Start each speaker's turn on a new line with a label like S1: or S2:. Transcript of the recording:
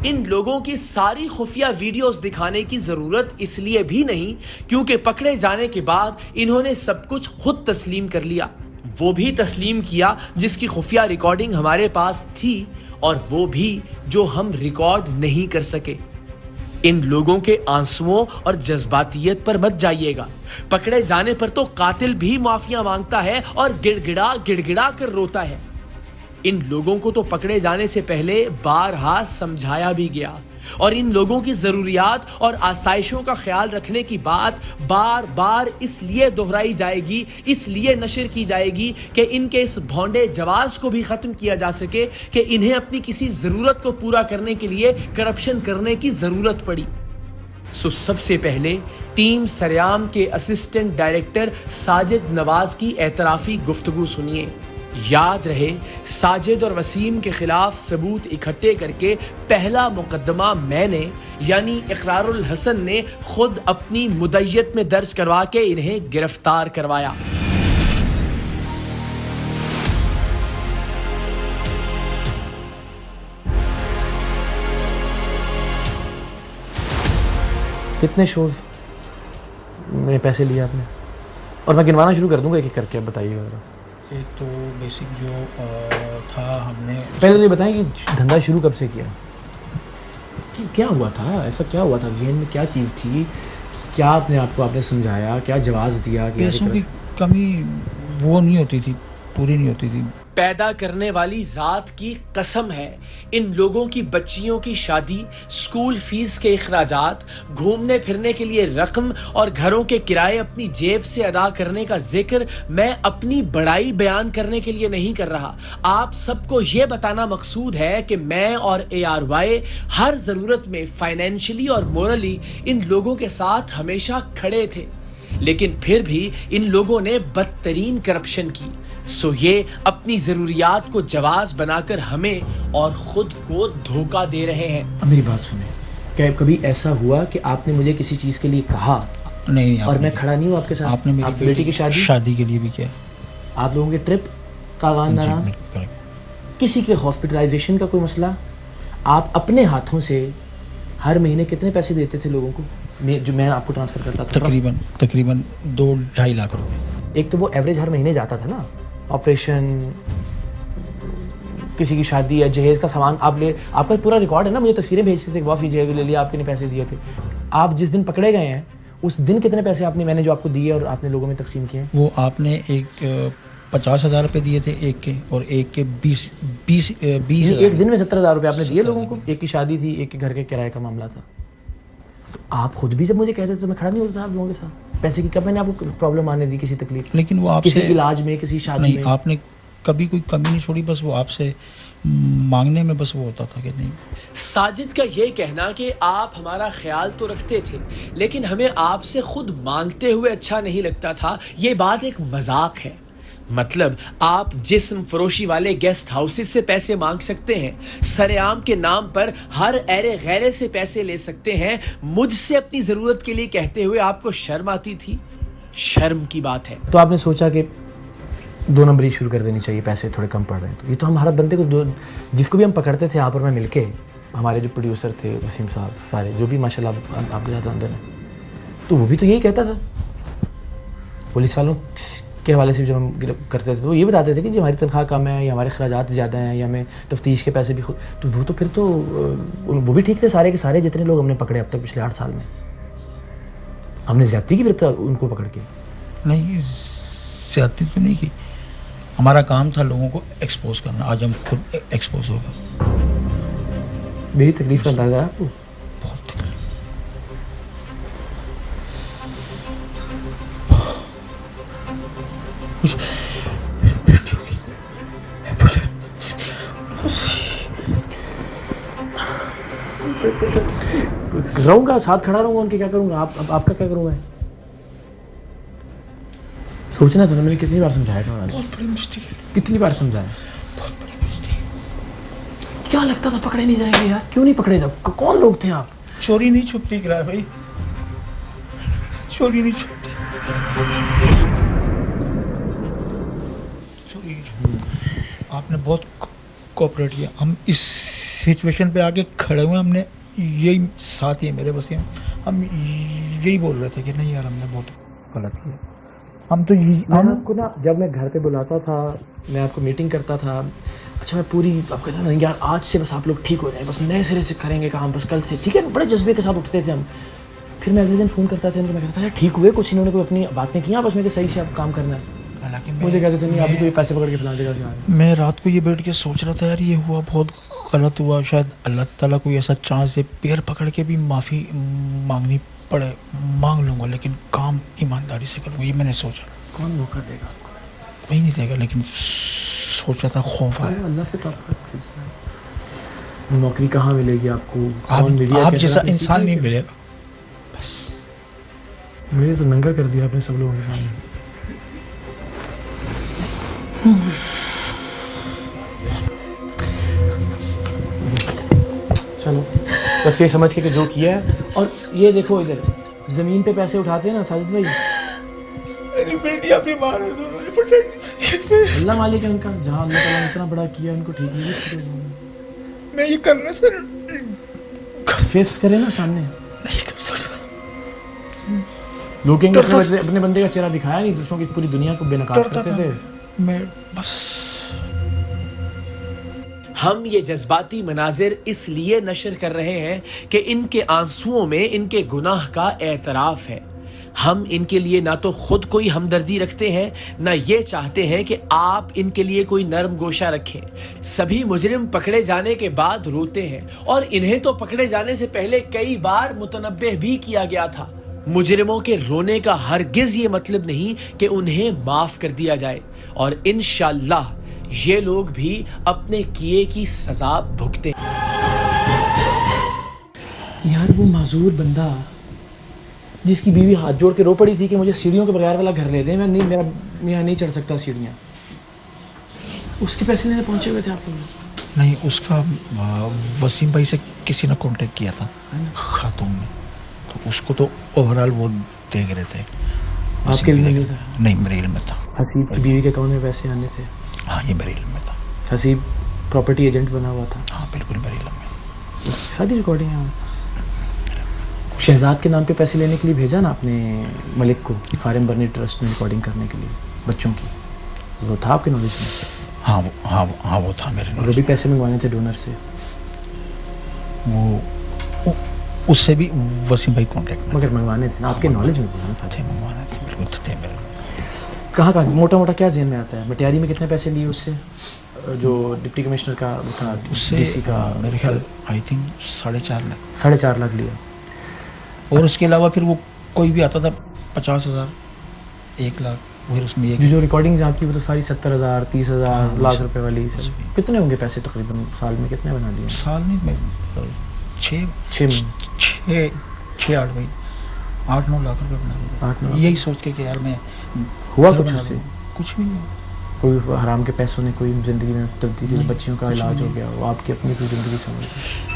S1: इन लोगों की सारी खुफिया वीडियोस दिखाने की जरूरत इसलिए भी नहीं क्योंकि पकड़े जाने के बाद इन्होंने सब कुछ खुद तस्लीम कर लिया। वो भी तस्लीम किया जिसकी खुफिया रिकॉर्डिंग हमारे पास थी और वो भी जो हम रिकॉर्ड नहीं कर सके। इन लोगों के आंसुओं और जज्बातियत पर मत जाइएगा। पकड़े जाने पर तो कातिल भी माफिया मांगता है और गिड़गिड़ा गिड़गिड़ा कर रोता है। इन लोगों को तो पकड़े जाने से पहले बारहा समझाया भी गया और इन लोगों की जरूरियात और आसाइशों का ख्याल रखने की बात बार बार इसलिए दोहराई जाएगी, इसलिए नशर की जाएगी कि इनके इस भौंडे जवाज को भी खत्म किया जा सके कि इन्हें अपनी किसी जरूरत को पूरा करने के लिए करप्शन करने की जरूरत पड़ी। सबसे पहले टीम सरेआम के असिस्टेंट डायरेक्टर साजिद नवाज की एतराफी गुफ्तगू सुनिए। याद रहे, साजिद और वसीम के खिलाफ सबूत इकट्ठे करके पहला मुकदमा मैंने यानी इकरारुल हसन ने खुद अपनी मुद्दत में दर्ज करवा के इन्हें गिरफ्तार करवाया।
S2: कितने शोज में पैसे लिए आपने? और मैं गिनवाना शुरू कर दूंगा एक एक करके, आप बताइएगा।
S3: एक तो बेसिक जो था, हमने
S2: पहले तो ये बताएं कि धंधा शुरू कब से किया, क्या हुआ था, ऐसा क्या हुआ था, ज़हन में क्या चीज़ थी, क्या आपने समझाया, क्या जवाब दिया?
S3: पैसों की कमी वो नहीं होती थी, पूरी नहीं होती थी।
S1: पैदा करने वाली जात की कसम है, इन लोगों की बच्चियों की शादी, स्कूल फीस के अखराजात, घूमने फिरने के लिए रकम और घरों के किराए अपनी जेब से अदा करने का जिक्र मैं अपनी बड़ाई बयान करने के लिए नहीं कर रहा। आप सबको ये बताना मकसूद है कि मैं और ARY हर जरूरत में फाइनेंशियली और मोरली इन लोगों के साथ हमेशा खड़े थे, लेकिन फिर भी इन लोगों ने बदतरीन करप्शन की। ये अपनी जरूरियात को जवाज बनाकर हमें और खुद को धोखा दे रहे हैं।
S2: अब मेरी बात सुने, क्या कभी ऐसा हुआ कि आपने मुझे किसी चीज़ के लिए कहा?
S3: नहीं,
S2: और मैं खड़ा नहीं हूँ आपके साथ?
S3: आपने मेरी
S2: बेटी की शादी
S3: के लिए भी किया।
S2: आप लोगों के ट्रिप का वाहन, किसी के हॉस्पिटलाइजेशन का कोई मसला, आप अपने हाथों से हर महीने कितने पैसे देते थे लोगों को जो मैं आपको ट्रांसफ़र करता था?
S3: तकरीबन 2-2.5 लाख रुपए।
S2: एक तो वो एवरेज हर महीने जाता था ना, ऑपरेशन, किसी की शादी या जहेज़ का सामान आपका पूरा रिकॉर्ड है ना, मुझे तस्वीरें भेजते थे, वाफ़ी जहेज़ ले लिया, आपके पैसे दिए थे। आप जिस दिन पकड़े गए हैं उस दिन कितने पैसे मैंने जो आपको दिए और आपने लोगों में तकसीम किए?
S3: वो आपने एक 50,000 रुपये दिए थे एक के, और एक के 20
S2: एक दिन में 70,000 रुपये आपने दिए लोगों को। एक की शादी थी, एक के घर के किराए का मामला था। तो आप खुद भी जब मुझे कहते थे तो मैं खड़ा नहीं होता आप लोगों के साथ। पैसे की कब मैंने आपको प्रॉब्लम आने दी, किसी तकलीफ?
S3: लेकिन वो आपसे
S2: किसी इलाज में, किसी शादी में
S3: आपने कभी कोई कमी नहीं छोड़ी, बस वो आपसे मांगने में बस वो होता था कि नहीं।
S1: साजिद का ये कहना कि आप हमारा ख्याल तो रखते थे लेकिन हमें आपसे खुद मांगते हुए अच्छा नहीं लगता था, ये बात एक मजाक है। मतलब आप जिस्म फरोशी वाले गेस्ट हाउसेस से पैसे मांग सकते हैं, सरेआम के नाम पर हर ऐरे गैरे से पैसे ले सकते हैं, मुझसे अपनी जरूरत के लिए कहते हुए आपको शर्म आती थी? शर्म की बात है।
S2: तो आपने सोचा कि 2 नंबरी शुरू कर देनी चाहिए, पैसे थोड़े कम पड़ रहे हैं। तो ये तो हम हर बंदे को जिसको भी हम पकड़ते थे, आप और मैं मिलके, हमारे जो प्रोड्यूसर थे वसीम साहब, सारे जो भी माशाल्लाह आपके साथ अंदर हैं, तो वो भी तो यही कहता था। पुलिस वालों के हवाले से जब हम करते थे तो ये बताते थे कि जी हमारी तनख्वाह कम है या हमारे अखराजात ज़्यादा हैं या हमें तफ्तीश के पैसे भी खुद, तो वो तो फिर तो वो भी ठीक थे सारे के सारे। जितने लोग हमने पकड़े अब तक पिछले 8 साल में, हमने ज़्यादती की फिर तो उनको पकड़ के?
S3: नहीं, ज़्यादती तो नहीं की, हमारा काम था लोगों को एक्सपोज करना। आज हम खुद एक्सपोज हो गए।
S2: मेरी तकलीफ का अंदाज़ा है आपको?
S3: बहुत तकलीफ।
S2: रहूँगा, साथ खड़ा रहूँगा उनके, क्या करूँगा? आपका क्या करूँ मैं? सोचना था, मैंने कितनी बार समझाया था।
S3: बहुत बड़ी मिस्टेक।
S2: कितनी बार समझाया?
S3: बहुत बड़ी मिस्टेक।
S2: क्या लगता था पकड़े नहीं जाएंगे यार? क्यों नहीं पकड़े? जब कौन लोग थे आप?
S3: चोरी नहीं छुपती करा भाई, चोरी नहीं छुपती, चोरी नहीं छुपती। आपने बहुत कोऑपरेट किया। हम इस सिचुएशन पे आके खड़े हुए हमने यही साथी है मेरे वसीम, हम यही बोल रहे थे कि नहीं यार हमने बहुत गलत किया। हम तो
S2: मैं आपको ना जब मैं घर पे बुलाता था, मैं आपको मीटिंग करता था, अच्छा मैं पूरी आपको कहता ना यार आज से बस आप लोग ठीक हो जाए, बस नए सिरे से करेंगे काम, बस कल से ठीक है, बड़े जज्बे के साथ उठते थे हम। फिर मैं अगले दिन फ़ोन करता था तो मैं कहता था यार ठीक हुए कुछ, इन्होंने कोई अपनी बातें की बस मेरे सही से अब काम करना है।
S3: हालांकि
S2: मुझे कहते थे नहीं अभी तो ये पैसे पकड़ के फलाने जगह से आ रहे हैं।
S3: मैं रात को ये बैठ के सोच रहा था यार ये हुआ बहुत गलत हुआ, शायद अल्लाह ताला कोई ऐसा चांस है पैर पकड़ के भी माफ़ी मांगनी पड़े, मांग लूँगा, लेकिन काम ईमानदारी से करूँगा, ये मैंने सोचा।
S2: कौन मौका देगा आपको?
S3: कोई नहीं देगा, लेकिन सोचा था, खौफ आया।
S2: अल्लाह से नौकरी कहाँ मिलेगी आपको?
S3: आप जैसा इंसान नहीं मिलेगा। बस
S2: मुझे तो नंगा कर दिया आपने सब लोगों के सामने। चलो बस ये समझ के कि जो किया है, और ये देखो इधर ज़मीन पे पैसे उठाते हैं ना साजिद भाई,
S3: मेरी बेटियां बीमार है,
S2: अल्लाह मालिक है उनका, जहाँ अल्लाह ताला ने इतना बड़ा किया उनको ठीक है।
S3: मैं ये करने से
S2: फेस करे ना सामने,
S3: नहीं कर सकता।
S2: लोग कहेंगे अपने बंदे का चेहरा दिखाया नहीं, दूसरों की पूरी दुनिया को बेनकाब करते थे।
S3: मैं बस
S1: हम ये जज्बाती मनाजिर इसलिए नशर कर रहे हैं कि इनके आंसुओं में इनके गुनाह का एतराफ़ है। हम इनके लिए ना तो खुद कोई हमदर्दी रखते हैं, ना ये चाहते हैं कि आप इनके लिए कोई नरम गोशा रखें। सभी मुजरिम पकड़े जाने के बाद रोते हैं, और इन्हें तो पकड़े जाने से पहले कई बार मुतनब्बह भी किया गया था। मुजरिमों के रोने का हरगिज ये मतलब नहीं कि उन्हें माफ कर दिया जाए, और इंशाअल्लाह ये लोग भी अपने किए की सजा भुगते।
S2: यार वो माजूर बंदा जिसकी बीवी हाथ जोड़ के रो पड़ी थी कि मुझे सीढ़ियों के बगैर वाला घर ले दे, मैं नहीं, मेरा नहीं चढ़ सकता सीढ़ियाँ, उसके पैसे लेने पहुंचे हुए थे आप लोग?
S3: नहीं, उसका वसीम भाई से किसी ने कांटेक्ट किया था खातून ने, तो उसको तो ओवरऑल वो देख रहे थे।
S2: आपके लिए
S3: नहीं, मेरे इल्म में था।
S2: हसीब की बीवी के अकाउंट में पैसे आने थे?
S3: हाँ, ये मेरे इल्म में था।
S2: हसीब प्रॉपर्टी एजेंट बना हुआ था?
S3: हाँ बिल्कुल मेरे इल्म में।
S2: सारी रिकॉर्डिंग है। शहजाद के नाम पे पैसे लेने के लिए भेजा ना आपने मलिक को फारिम बर्नी ट्रस्ट में रिकॉर्डिंग करने के लिए बच्चों की, वो था आपके नॉलेज में?
S3: हाँ वो था मेरे नॉलेज।
S2: और भी पैसे मंगवाने थे डोनर से?
S3: वो उससे भी वसीम भाई कांटेक्ट में,
S2: मगर मंगवाने थे ना आपके नॉलेज में?
S3: थे, मंगवाने थे, बिल्कुल थे मेरे।
S2: कहाँ मोटा मोटा क्या जेहन में आता है? मटियारी में कितने पैसे लिए उससे, जो डिप्टी कमिश्नर का वो था,
S3: उससे
S2: डीसी का?
S3: मेरे ख्याल आई थिंक 4.5 लाख।
S2: 4.5 लाख लिया।
S3: और उसके अलावा फिर वो कोई भी आता था 50,000, 1 लाख, फिर उसमें एक
S2: जो रिकॉर्डिंग्स आपकी वो तो सारी 70,000, 30,000, लाख रुपए वाली। कितने होंगे पैसे तकरीबन साल में? कितने बना दिए?
S3: साल में 6 8 भाई 8-9 लाख रुपए बना दिए।
S2: 8-9
S3: यही सोच के कि यार मैं
S2: हुआ कुछ उससे?
S3: कुछ भी नहीं।
S2: कोई हराम के पैसों ने कोई ज़िंदगी में तब्दीली, बच्चियों का इलाज हो गया, वो आपकी अपनी कोई ज़िंदगी समझ